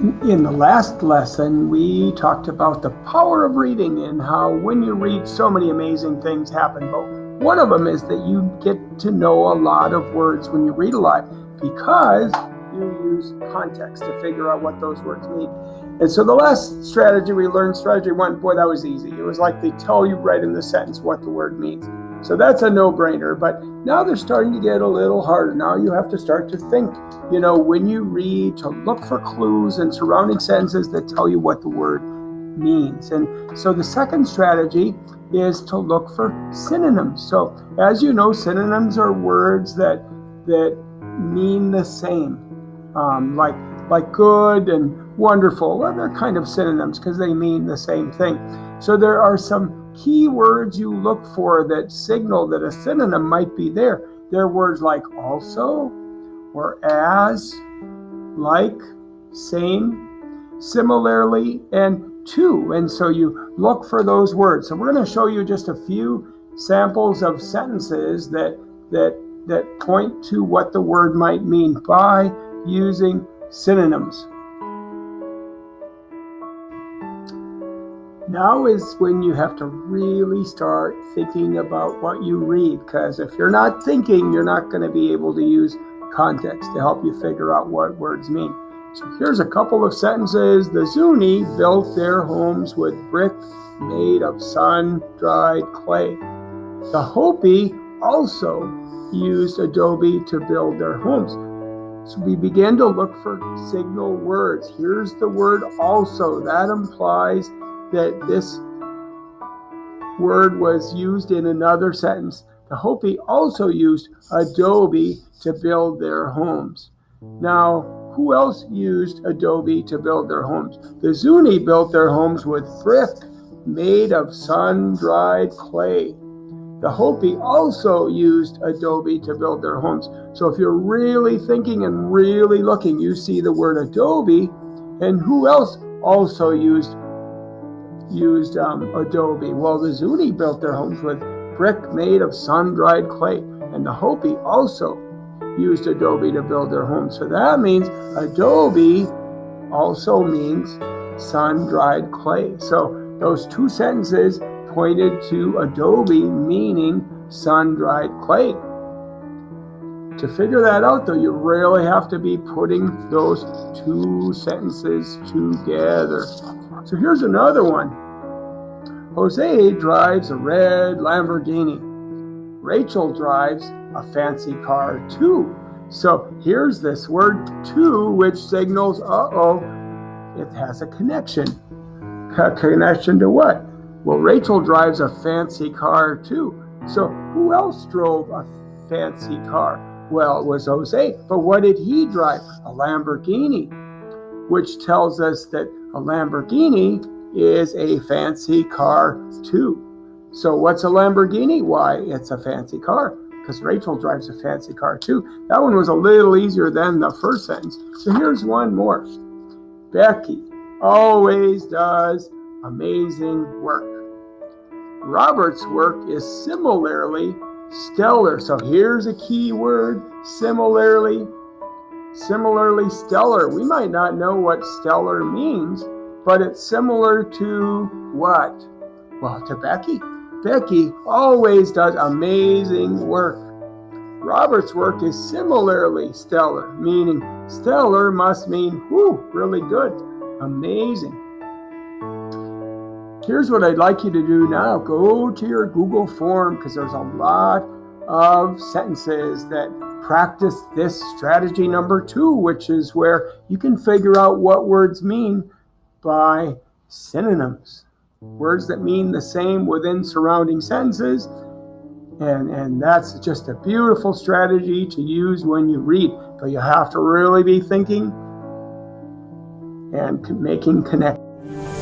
In the last lesson, we talked about the power of reading and how when you read, so many amazing things happen. But one of them is that you get to know a lot of words when you read a lot because you use context to figure out what those words mean. And so the last strategy we learned, strategy one, boy, that was easy. It was like they tell you right in the sentence what the word means. So that's a no-brainer. But now they're starting to get a little harder. Now you have to start to think, when you read, to look for clues and surrounding sentences that tell you what the word means. And so the second strategy is to look for synonyms. So as you know, synonyms are words that mean the same, like good and wonderful. Well, they're kind of synonyms because they mean the same thing. So there are some key words you look for that signal that a synonym might be there. They're words like also, or as, like, same, similarly, and to. And so you look for those words. So we're going to show you just a few samples of sentences that point to what the word might mean by using synonyms. Now is when you have to really start thinking about what you read, because if you're not thinking, you're not going to be able to use context to help you figure out what words mean. So here's a couple of sentences. The Zuni built their homes with brick made of sun-dried clay. The Hopi also used adobe to build their homes. So we begin to look for signal words. Here's the word also. That implies that this word was used in another sentence. The Hopi also used adobe to build their homes. Now, who else used adobe to build their homes? The Zuni built their homes with brick made of sun-dried clay. The Hopi also used adobe to build their homes. So if you're really thinking and really looking, you see the word adobe. And who else also used adobe? Well, the Zuni built their homes with brick made of sun-dried clay, and the Hopi also used adobe to build their homes. So that means adobe also means sun-dried clay. So those two sentences pointed to adobe meaning sun-dried clay. To figure that out, though, you really have to be putting those two sentences together. So here's another one. Jose drives a red Lamborghini. Rachel drives a fancy car too. So here's this word to, which signals, it has a connection. A connection to what? Well, Rachel drives a fancy car too. So who else drove a fancy car? Well, it was Jose. But what did he drive? A Lamborghini, which tells us that a Lamborghini is a fancy car too. So what's a Lamborghini? Why, it's a fancy car, because Rachel drives a fancy car too. That one was a little easier than the first sentence. So here's one more. Becky always does amazing work. Robert's work is similarly stellar. So here's a key word, similarly stellar. We might not know what stellar means, but it's similar to what? Well, to Becky. Becky always does amazing work. Robert's work is similarly stellar, meaning stellar must mean, really good, amazing. Here's what I'd like you to do now. Go to your Google form, because there's a lot of sentences that practice this strategy number 2, which is where you can figure out what words mean by synonyms. Words that mean the same within surrounding sentences. And that's just a beautiful strategy to use when you read. But you have to really be thinking and making connections.